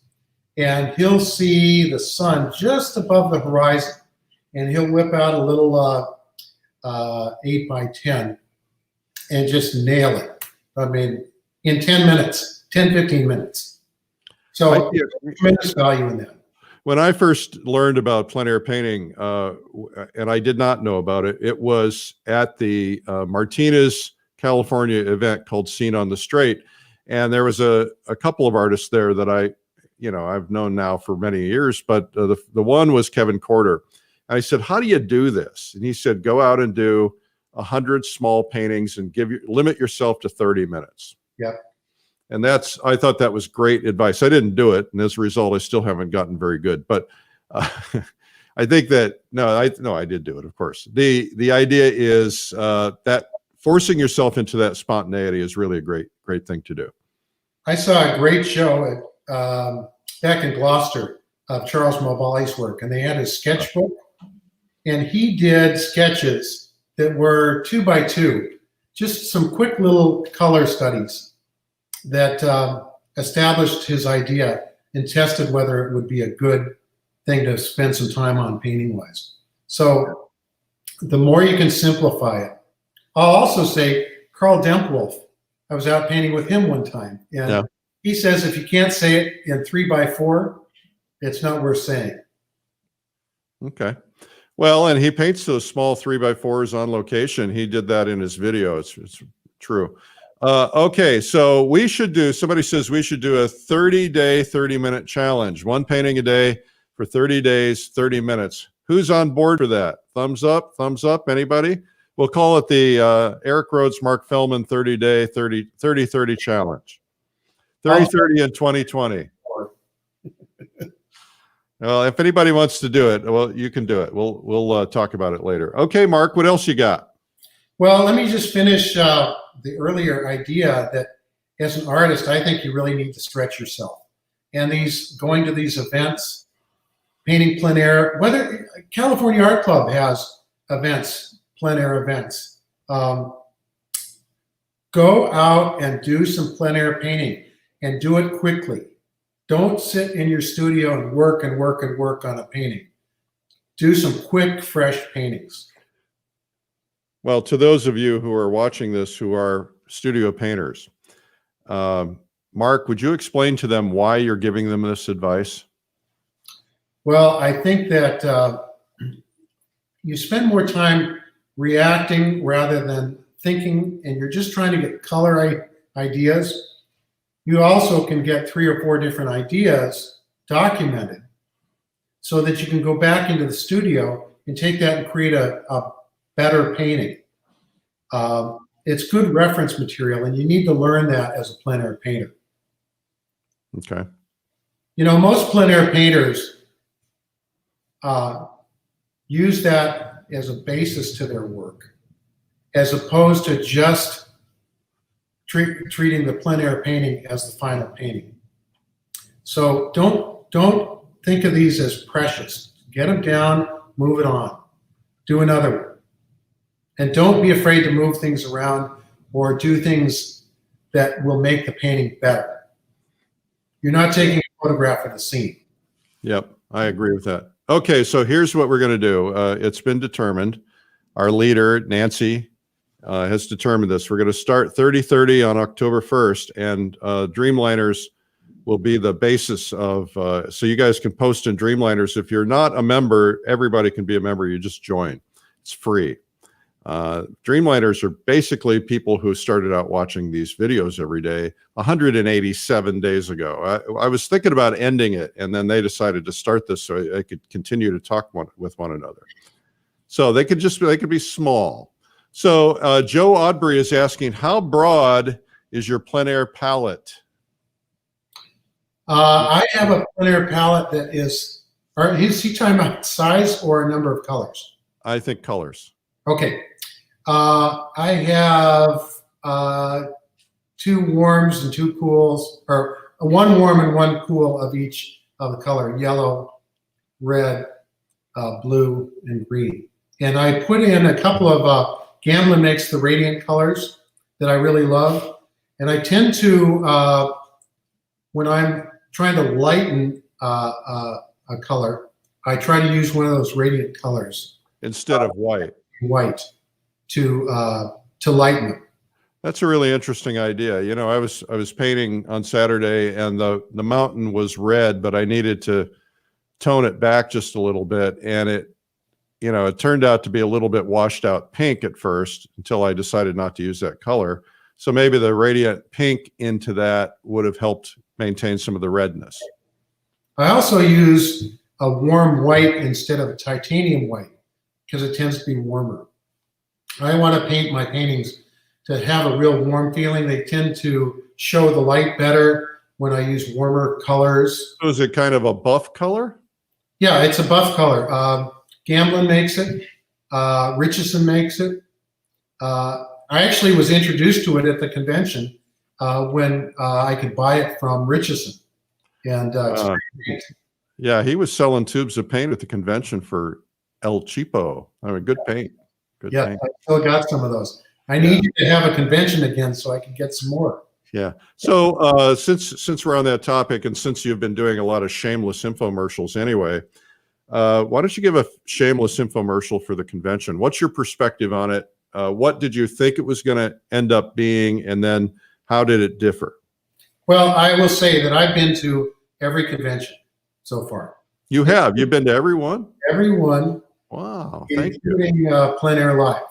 and he'll see the sun just above the horizon, and he'll whip out a little 8x10 and just nail it. I mean, in 10 minutes, 10, 15 minutes. So tremendous value in that. When I first learned about plein air painting, and I did not know about it, it was at the Martinez, California event called Scene on the Straight. And there was a couple of artists there that I've known now for many years, but the one was Kevin Corder. And I said, how do you do this? And he said, go out and do 100 small paintings and limit yourself to 30 minutes. Yep. And I thought that was great advice. I didn't do it, and as a result, I still haven't gotten very good. But I think that I did do it, of course. The idea is that forcing yourself into that spontaneity is really a great thing to do. I saw a great show back in Gloucester of Charles Mobali's work, and they had his sketchbook, and he did sketches that were 2x2, just some quick little color studies that established his idea and tested whether it would be a good thing to spend some time on painting wise. So the more you can simplify it. I'll also say Carl Dempwolf, I was out painting with him one time, and he says if you can't say it in 3x4, it's not worth saying. Okay. Well, and he paints those small 3x4s on location. He did that in his video. It's true. Okay, so somebody says we should do a 30-day, 30-minute challenge. One painting a day for 30 days, 30 minutes. Who's on board for that? Thumbs up, anybody? We'll call it the Eric Rhodes, Mark Fehlman 30-day, 30-30 challenge. 30-30 in 2020. Well, if anybody wants to do it, well, you can do it. We'll talk about it later. Okay, Mark, what else you got? Well, let me just finish the earlier idea that as an artist, I think you really need to stretch yourself. And going to these events, painting plein air, whether California Art Club has events, plein air events. Go out and do some plein air painting, and do it quickly. Don't sit in your studio and work on a painting. Do some quick, fresh paintings. Well, to those of you who are watching this who are studio painters, Mark, would you explain to them why you're giving them this advice? Well, I think that you spend more time reacting rather than thinking, and you're just trying to get color ideas. You also can get 3 or 4 different ideas documented so that you can go back into the studio and take that and create a better painting. It's good reference material, and you need to learn that as a plein air painter. Okay. Most plein air painters use that as a basis to their work, as opposed to just treating the plein air painting as the final painting. So don't think of these as precious. Get them down, move it on, do another one. And don't be afraid to move things around or do things that will make the painting better. You're not taking a photograph of the scene. Yep, I agree with that. Okay, so here's what we're going to do. It's been determined. Our leader, Nancy, has determined this. We're going to start 30-30 on October 1st, and Dreamliners will be the basis of, so you guys can post in Dreamliners. If you're not a member, everybody can be a member. You just join. It's free. Dreamliners are basically people who started out watching these videos every day 187 days ago. I was thinking about ending it, and then they decided to start this so I could continue to talk with one another. So they could be small. So Joe Audrey is asking, how broad is your plein air palette? I have a plein air palette that is, is he talking about size or a number of colors? I think colors. Okay. I have 2 warms and 2 cools, or 1 warm and 1 cool of each of the color, yellow, red, blue, and green. And I put in a couple of, Gamblin makes the radiant colors that I really love. And I tend to, when I'm trying to lighten a color, I try to use one of those radiant colors. Instead of white. White. To lighten it. That's a really interesting idea. You know, I was painting on Saturday, and the mountain was red, but I needed to tone it back just a little bit, and it turned out to be a little bit washed out pink at first until I decided not to use that color. So maybe the radiant pink into that would have helped maintain some of the redness. I also use a warm white instead of a titanium white because it tends to be warmer. I want to paint my paintings to have a real warm feeling. They tend to show the light better when I use warmer colors. So is it kind of a buff color? Yeah, it's a buff color. Gamblin makes it. Richardson makes it. I actually was introduced to it at the convention when I could buy it from Richardson. And yeah, he was selling tubes of paint at the convention for El Cheapo. I mean, good paint. Good yeah, paint. I still got some of those. I need you to have a convention again so I can get some more. Yeah. So since we're on that topic, and since you've been doing a lot of shameless infomercials anyway, why don't you give a shameless infomercial for the convention? What's your perspective on it? What did you think it was going to end up being, and then how did it differ? Well, I will say that I've been to every convention so far. You have? You've been to every one? Every one. Wow, thank you. Including Plein Air Live.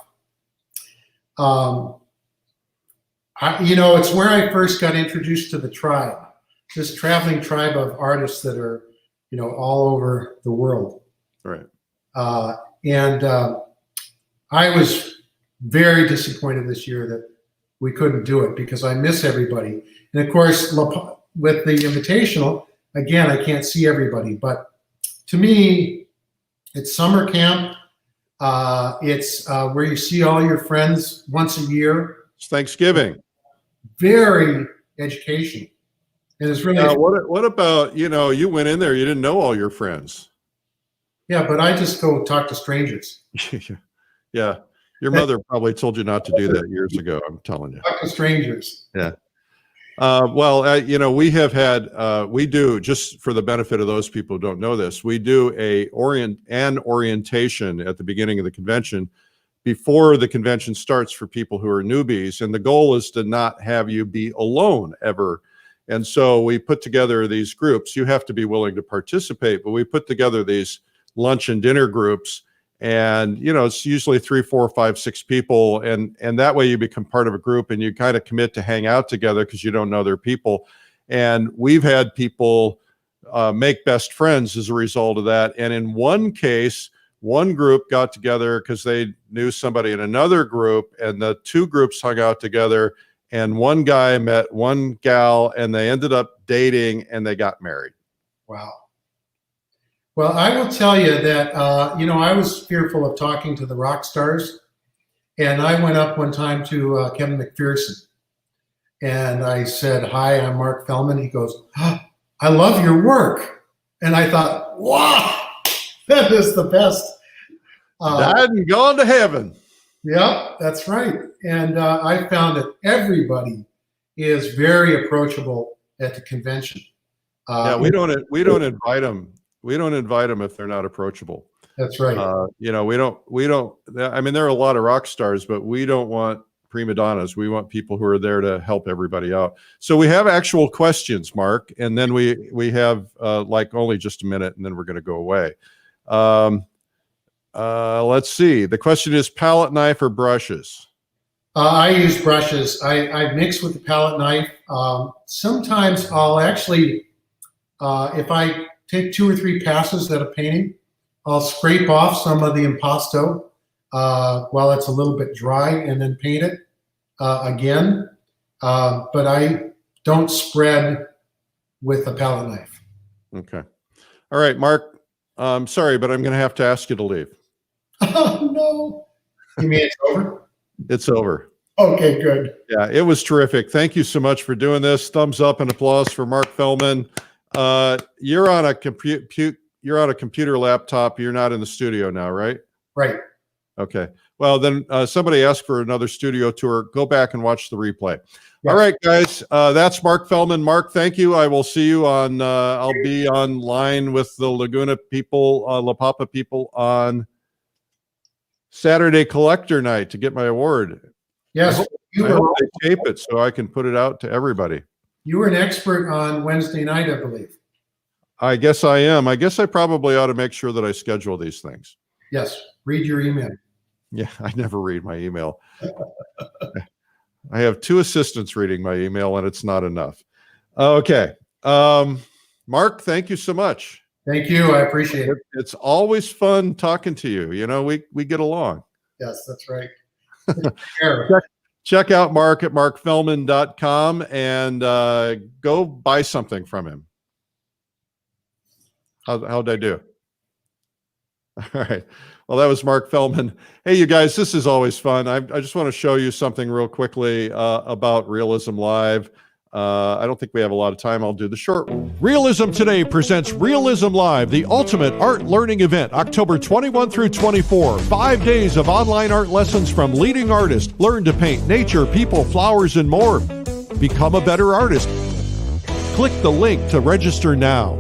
It's where I first got introduced to the tribe, this traveling tribe of artists that are, all over the world. Right. And I was very disappointed this year that we couldn't do it because I miss everybody. And of course, with the Invitational, again, I can't see everybody. But to me, it's summer camp. It's where you see all your friends once a year. It's Thanksgiving. Very educational. And it's really what about, you went in there, you didn't know all your friends. Yeah, but I just go talk to strangers. Yeah. Your mother probably told you not to do that years ago, I'm telling you. Talk to strangers. Yeah. We have had, we do, just for the benefit of those people who don't know this, we do an orientation at the beginning of the convention before the convention starts for people who are newbies. And the goal is to not have you be alone ever. And so we put together these groups. You have to be willing to participate, but we put together these lunch and dinner groups. And, it's usually 3, 4, 5, 6 people. And that way you become part of a group and you kind of commit to hang out together because you don't know their people. And we've had people make best friends as a result of that. And in one case, one group got together because they knew somebody in another group, and the 2 groups hung out together, and one guy met one gal and they ended up dating and they got married. Wow. Well, I will tell you that, I was fearful of talking to the rock stars. And I went up one time to Kevin McPherson. And I said, "Hi, I'm Mark Fehlman." He goes, I love your work. And I thought, wow, that is the best. Died and gone to heaven. Yeah, that's right. And I found that everybody is very approachable at the convention. Yeah, we don't invite them. We don't invite them if they're not approachable. That's right. You know, we don't. I mean, there are a lot of rock stars, but we don't want prima donnas. We want people who are there to help everybody out. So we have actual questions, Mark, and then we have like only just a minute, and then we're going to go away. Let's see. The question is palette knife or brushes? I use brushes. I mix with the palette knife. Sometimes I'll actually, if I take 2 or 3 passes at a painting, I'll scrape off some of the impasto while it's a little bit dry and then paint it again. But I don't spread with a palette knife. Okay. All right, Mark. I'm sorry, but I'm going to have to ask you to leave. Oh, no. You mean it's over? It's over. Okay, good. Yeah, it was terrific. Thank you so much for doing this. Thumbs up and applause for Mark Fehlman. You're on a computer laptop. You're not in the studio now, right? Right. Okay. Well, then somebody asked for another studio tour. Go back and watch the replay. Yes. All right, guys. That's Mark Fehlman. Mark, thank you. I will see you on, I'll be online with the Laguna people, La Papa people on Saturday collector night to get my award. Yes. I hope they tape it so I can put it out to everybody. You were an expert on Wednesday night, I believe. I guess I am. I guess I probably ought to make sure that I schedule these things. Yes. Read your email. Yeah, I never read my email. I have 2 assistants reading my email, and it's not enough. Okay. Mark, thank you so much. Thank you. I appreciate it. It's always fun talking to you. You know, we get along. Yes, that's right. Check out Mark at markfehlman.com and go buy something from him. How'd I do? All right. Well, that was Mark Fehlman. Hey, you guys, this is always fun. I just want to show you something real quickly about Realism Live. I don't think we have a lot of time. I'll do the short one. Realism Today presents Realism Live, the ultimate art learning event, October 21 through 24. 5 days of online art lessons from leading artists. Learn to paint nature, people, flowers, and more. Become a better artist. Click the link to register now.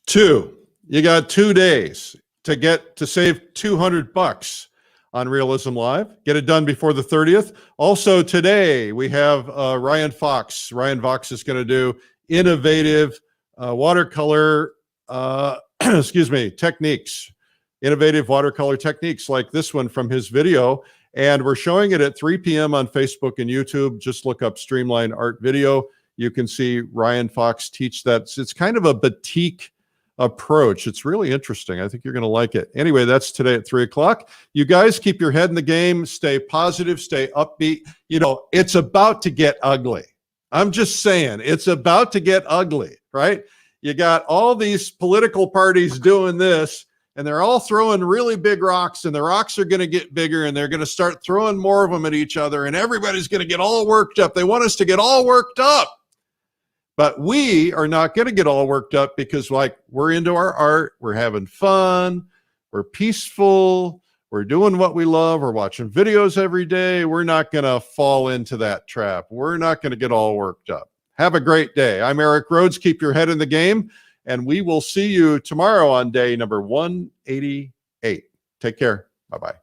2, you got 2 days to save $200 on Realism Live. Get it done before the 30th. Also today we have Ryan Fox. Ryan Fox is going to do innovative watercolor, techniques. Innovative watercolor techniques like this one from his video. And we're showing it at 3 p.m. on Facebook and YouTube. Just look up Streamline Art Video. You can see Ryan Fox teach that. It's kind of a batik approach. It's really interesting. I think you're going to like it. Anyway, that's today at 3 o'clock. You guys keep your head in the game, stay positive, stay upbeat. You know, it's about to get ugly. I'm just saying, it's about to get ugly, right? You got all these political parties doing this, and they're all throwing really big rocks, and the rocks are going to get bigger, and they're going to start throwing more of them at each other, and everybody's going to get all worked up. They want us to get all worked up. But we are not going to get all worked up because, like, we're into our art, we're having fun, we're peaceful, we're doing what we love, we're watching videos every day. We're not going to fall into that trap. We're not going to get all worked up. Have a great day. I'm Eric Rhodes. Keep your head in the game, and we will see you tomorrow on day number 188. Take care. Bye-bye.